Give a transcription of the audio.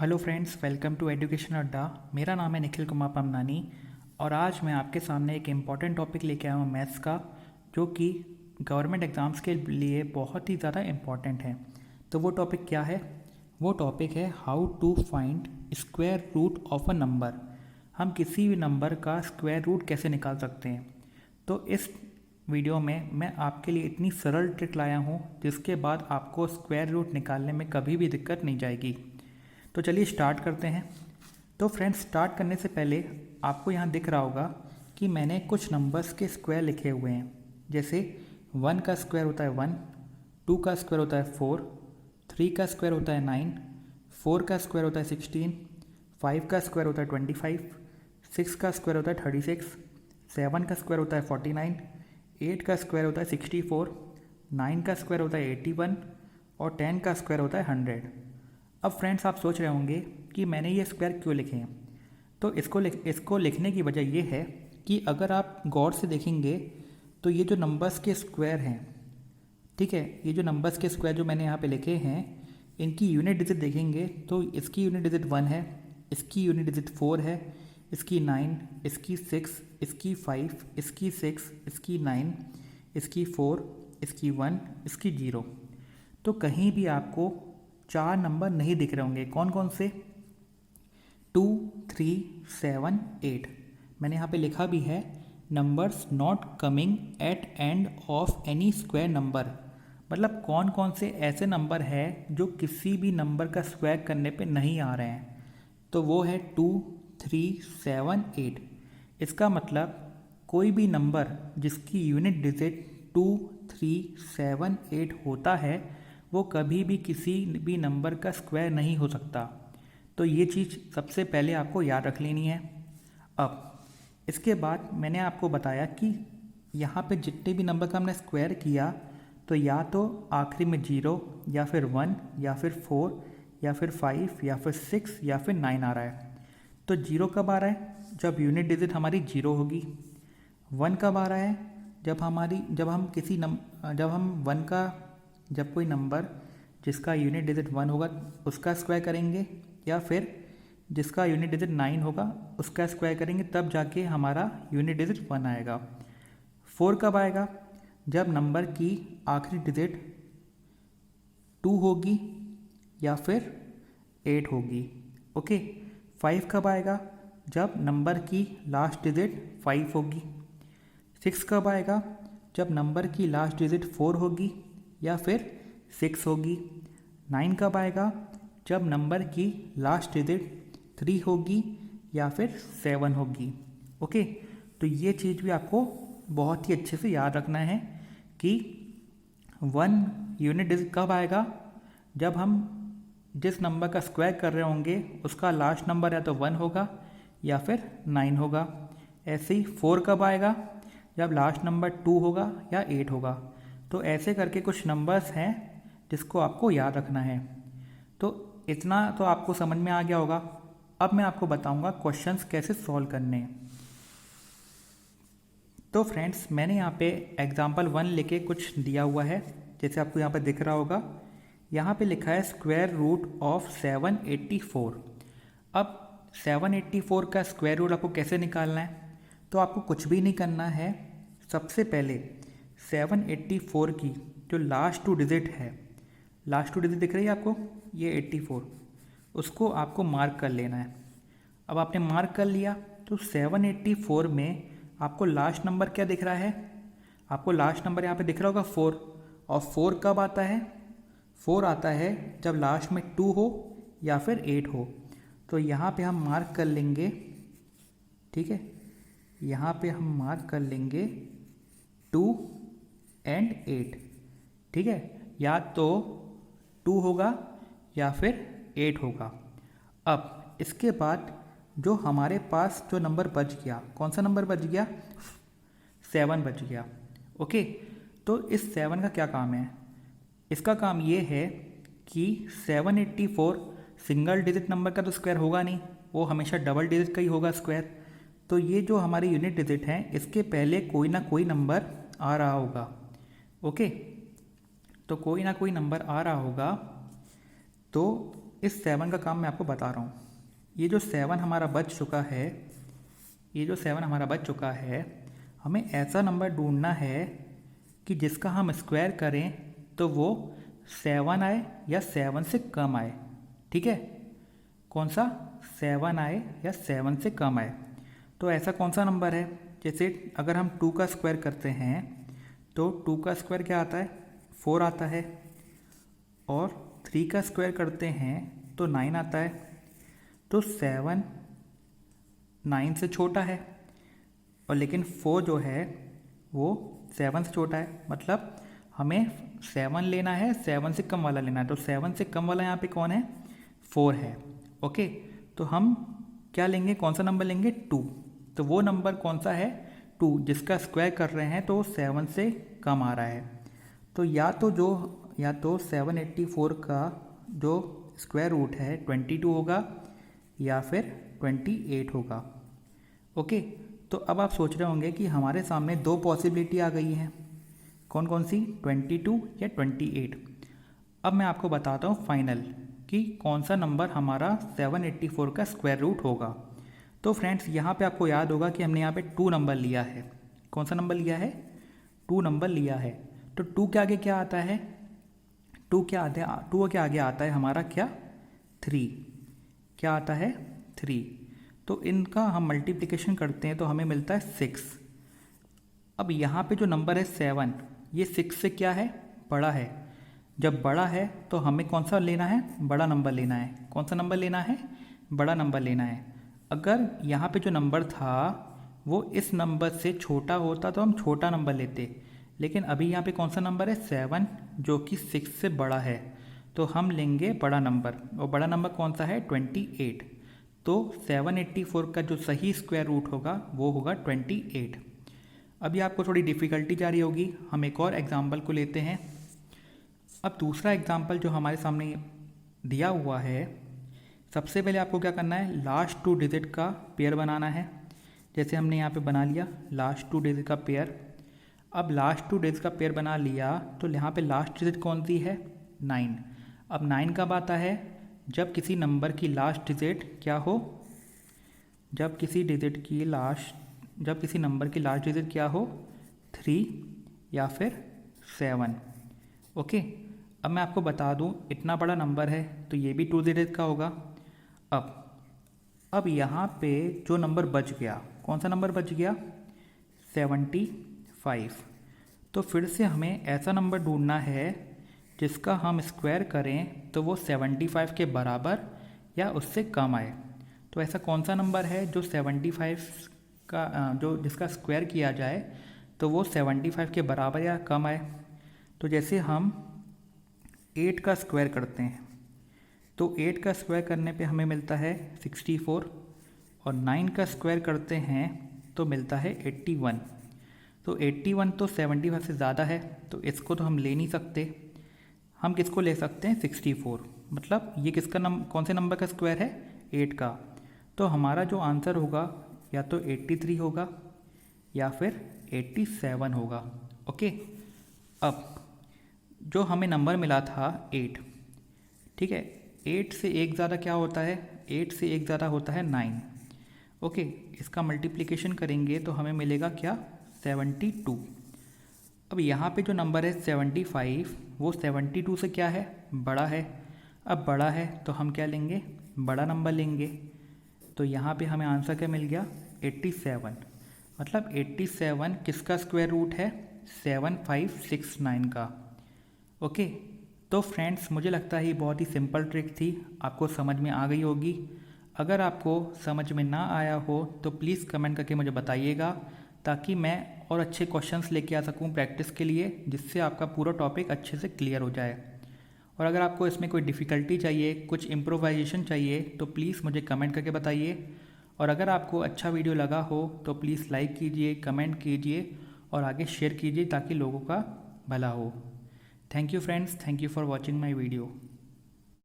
Hello friends, welcome to education Adda. मेरा नाम है निखिल कुमार पमनानी और आज मैं आपके सामने एक इम्पॉर्टेंट टॉपिक लेके आया हूँ मैथ्स का, जो कि गवर्नमेंट एग्ज़ाम्स के लिए बहुत ही ज़्यादा इम्पॉर्टेंट है। तो वो टॉपिक क्या है? वो टॉपिक है how to find square root of a number. हम किसी भी नंबर का स्क्वायर रूट कैसे निकाल सकते हैं। तो इस वीडियो में मैं आपके लिए इतनी सरल ट्रिक लाया हूँ जिसके बाद आपको स्क्वायर रूट निकालने में कभी भी दिक्कत नहीं जाएगी। तो चलिए स्टार्ट करते हैं। तो फ्रेंड्स, स्टार्ट करने से पहले आपको यहाँ दिख रहा होगा कि मैंने कुछ नंबर्स के स्क्वायर लिखे हुए हैं। जैसे 1 का स्क्वायर होता है 1, 2 का स्क्वायर होता है 4, 3 का स्क्वायर होता है 9, 4 का स्क्वायर होता है 16, 5 का स्क्वायर होता है 25, 6 का स्क्वायर होता है 36, 7 का स्क्वायर होता है 49, 8 का स्क्वायर होता है 64, 9 का स्क्वायर होता है 81 और 10 का स्क्वायर होता है 100। अब फ्रेंड्स, आप सोच रहे होंगे कि मैंने ये स्क्वायर क्यों लिखे हैं। तो इसको लिखने की वजह ये है कि अगर आप गौर से देखेंगे तो ये जो नंबर्स के स्क्वायर हैं, ठीक है, ये जो नंबर्स के स्क्वायर जो मैंने यहाँ पे लिखे हैं, इनकी यूनिट डिजिट देखेंगे तो इसकी यूनिट डिजिट 1 है, इसकी यूनिट डिजिट 4 है, इसकी 9, इसकी 6, इसकी 5, इसकी 6, इसकी 9, इसकी 4, इसकी 1, इसकी 0। तो कहीं भी आपको 4 नंबर नहीं दिख रहे होंगे। कौन कौन से? 2, 3, 7, 8। मैंने यहाँ पे लिखा भी है numbers not coming at end of N E square number. मतलब कौन कौन से ऐसे नंबर है जो किसी भी नंबर का स्क्वायर करने पे नहीं आ रहे हैं। तो वो है 2, 3, 7, 8। इसका मतलब कोई भी नंबर जिसकी यूनिट डिजिट 2, 3, 7, 8 होता है वो कभी भी किसी भी नंबर का स्क्वायर नहीं हो सकता। तो ये चीज़ सबसे पहले आपको याद रख लेनी है। अब इसके बाद मैंने आपको बताया कि यहाँ पे जितने भी नंबर का हमने स्क्वायर किया तो या तो आखिरी में 0 या फिर 1 या फिर 4 या फिर 5 या फिर 6 या फिर 9 आ रहा है। तो 0 कब आ रहा है? जब यूनिट डिजिट हमारी 0 होगी। 1 कब आ रहा है? जब कोई नंबर जिसका यूनिट डिजिट 1 होगा उसका स्क्वायर करेंगे, या फिर जिसका यूनिट डिजिट 9 होगा उसका स्क्वायर करेंगे, तब जाके हमारा यूनिट डिजिट 1 आएगा। 4 कब आएगा? जब नंबर की आखिरी डिजिट 2 होगी या फिर 8 होगी। ओके। 5 कब आएगा? जब नंबर की लास्ट डिजिट 5 होगी। 6 कब आएगा? जब नंबर की लास्ट डिजिट 4 होगी या फिर 6 होगी। 9 कब आएगा? जब नंबर की लास्ट डिजिट 3 होगी या फिर 7 होगी। ओके। तो ये चीज़ भी आपको बहुत ही अच्छे से याद रखना है कि 1 यूनिट डिजिट कब आएगा? जब हम जिस नंबर का स्क्वायर कर रहे होंगे उसका लास्ट नंबर या तो 1 होगा या फिर 9 होगा। ऐसे ही 4 कब आएगा? जब लास्ट नंबर 2 होगा या 8 होगा। तो ऐसे करके कुछ नंबर्स हैं जिसको आपको याद रखना है। तो इतना तो आपको समझ में आ गया होगा। अब मैं आपको बताऊंगा क्वेश्चंस कैसे सॉल्व करने हैं। तो फ्रेंड्स, मैंने यहाँ पे एग्जांपल 1 लेके कुछ दिया हुआ है, जैसे आपको यहाँ पे दिख रहा होगा। यहाँ पे लिखा है स्क्वायर रूट ऑफ 784। अब 784 का स्क्वायर रूट आपको कैसे निकालना है? तो आपको कुछ भी नहीं करना है। सबसे पहले 784 की जो लास्ट 2 डिजिट है, लास्ट 2 डिजिट दिख रही है आपको, ये 84, उसको आपको मार्क कर लेना है। अब आपने मार्क कर लिया तो 784 में आपको लास्ट नंबर क्या दिख रहा है? आपको लास्ट नंबर यहाँ पे दिख रहा होगा 4। और 4 कब आता है? 4 आता है जब लास्ट में 2 हो या फिर 8 हो। तो यहाँ पे हम मार्क कर लेंगे, ठीक है, यहाँ पे हम मार्क कर लेंगे 2 एंड 8, ठीक है। या तो 2 होगा या फिर 8 होगा। अब इसके बाद जो हमारे पास जो नंबर बच गया, कौन सा नंबर बच गया? 7 बच गया। ओके। तो इस 7 का क्या काम है? इसका काम ये है कि 784 सिंगल डिजिट नंबर का तो स्क्वायर होगा नहीं, वो हमेशा डबल डिजिट का ही होगा स्क्वायर। तो ये जो हमारी यूनिट डिजिट है इसके पहले कोई ना कोई नंबर आ रहा होगा। ओके। तो कोई ना कोई नंबर आ रहा होगा। तो इस 7 का काम मैं आपको बता रहा हूँ। ये जो 7 हमारा बच चुका है, हमें ऐसा नंबर ढूंढना है कि जिसका हम स्क्वायर करें तो वो 7 आए या 7 से कम आए। ठीक है, कौन सा? 7 आए या 7 से कम आए। तो ऐसा कौन सा नंबर है? जैसे अगर हम 2 का स्क्वायर करते हैं तो 2 का स्क्वायर क्या आता है? 4 आता है। और 3 का स्क्वायर करते हैं तो 9 आता है। तो 7 9 से छोटा है, और लेकिन 4 जो है वो 7 से छोटा है। मतलब हमें 7 लेना है, 7 से कम वाला लेना है। तो 7 से कम वाला यहाँ पे कौन है? 4 है। ओके, तो हम क्या लेंगे? कौन सा नंबर लेंगे? 2। तो वो नंबर कौन सा है? 2, जिसका स्क्वायर कर रहे हैं तो 7 से कम आ रहा है। तो या तो 784 का जो स्क्वायर रूट है 22 होगा या फिर 28 होगा। ओके, तो अब आप सोच रहे होंगे कि हमारे सामने दो पॉसिबिलिटी आ गई हैं। कौन कौन सी? 22 या 28। अब मैं आपको बताता हूँ फाइनल कि कौन सा नंबर हमारा 784 का स्क्वायर रूट होगा। तो फ्रेंड्स, यहाँ पे आपको याद होगा कि हमने यहाँ पे 2 नंबर लिया है। कौन सा नंबर लिया है? 2 नंबर लिया है। तो 2 के आगे क्या आता है? 2 के आगे आता है हमारा क्या? 3। क्या आता है? 3। तो इनका हम मल्टीप्लिकेशन करते हैं तो हमें मिलता है 6। अब यहाँ पे जो नंबर है 7, ये 6 से क्या है? बड़ा है। जब बड़ा है तो हमें कौन सा लेना है? बड़ा नंबर लेना है। कौन सा नंबर लेना है? बड़ा नंबर लेना है। अगर यहाँ पे जो नंबर था वो इस नंबर से छोटा होता तो हम छोटा नंबर लेते, लेकिन अभी यहाँ पे कौन सा नंबर है? 7, जो कि 6 से बड़ा है। तो हम लेंगे बड़ा नंबर, और बड़ा नंबर कौन सा है? 28। तो 784 का जो सही स्क्वायर रूट होगा वो होगा 28। अभी आपको थोड़ी डिफ़िकल्टी जा रही होगी, हम एक और एग्जाम्पल को लेते हैं। अब दूसरा एग्जाम्पल जो हमारे सामने दिया हुआ है, सबसे पहले आपको क्या करना है? लास्ट 2 डिजिट का पेयर बनाना है। जैसे हमने यहाँ पे बना लिया लास्ट 2 डिजिट का पेयर। अब लास्ट 2 डिजिट का पेयर बना लिया तो यहाँ पे लास्ट डिजिट कौन सी है? 9। अब 9 कब आता है? जब किसी नंबर की लास्ट डिजिट क्या हो? जब किसी नंबर की लास्ट डिजिट क्या हो? 3 या फिर 7। ओके, अब मैं आपको बता दूं, इतना बड़ा नंबर है तो ये भी 2 डिजिट का होगा। अब यहाँ पे जो नंबर बच गया, कौन सा नंबर बच गया? 75। तो फिर से हमें ऐसा नंबर ढूंढना है जिसका हम स्क्वायर करें तो वो 75 के बराबर या उससे कम आए। तो ऐसा कौन सा नंबर है जो 75 का जिसका स्क्वायर किया जाए तो वो 75 के बराबर या कम आए? तो जैसे हम 8 का स्क्वायर करते हैं तो 8 का स्क्वायर करने पे हमें मिलता है 64, और 9 का स्क्वायर करते हैं तो मिलता है 81। तो 81 तो 75 से ज़्यादा है, तो इसको तो हम ले नहीं सकते। हम किसको ले सकते हैं? 64। मतलब ये कौन से नंबर का स्क्वायर है? 8 का। तो हमारा जो आंसर होगा या तो 83 होगा या फिर 87 होगा। ओके, अब जो हमें नंबर मिला था 8, ठीक है, 8 से एक ज़्यादा क्या होता है? 8 से एक ज़्यादा होता है 9। ओके, इसका मल्टीप्लिकेशन करेंगे तो हमें मिलेगा क्या? 72। अब यहाँ पे जो नंबर है 75, वो 72 से क्या है? बड़ा है। अब बड़ा है तो हम क्या लेंगे? बड़ा नंबर लेंगे। तो यहाँ पे हमें आंसर क्या मिल गया? 87। मतलब 87 किसका स्क्वायर रूट है? 7569 का। ओके, तो फ्रेंड्स, मुझे लगता है ये बहुत ही सिंपल ट्रिक थी, आपको समझ में आ गई होगी। अगर आपको समझ में ना आया हो तो प्लीज़ कमेंट करके मुझे बताइएगा, ताकि मैं और अच्छे क्वेश्चंस लेके आ सकूं प्रैक्टिस के लिए, जिससे आपका पूरा टॉपिक अच्छे से क्लियर हो जाए। और अगर आपको इसमें कोई डिफ़िकल्टी चाहिए, कुछ इम्प्रोवाइजेशन चाहिए, तो प्लीज़ मुझे कमेंट करके बताइए। और अगर आपको अच्छा वीडियो लगा हो तो प्लीज़ लाइक कीजिए, कमेंट कीजिए और आगे शेयर कीजिए ताकि लोगों का भला हो। Thank you friends, thank you for watching my video.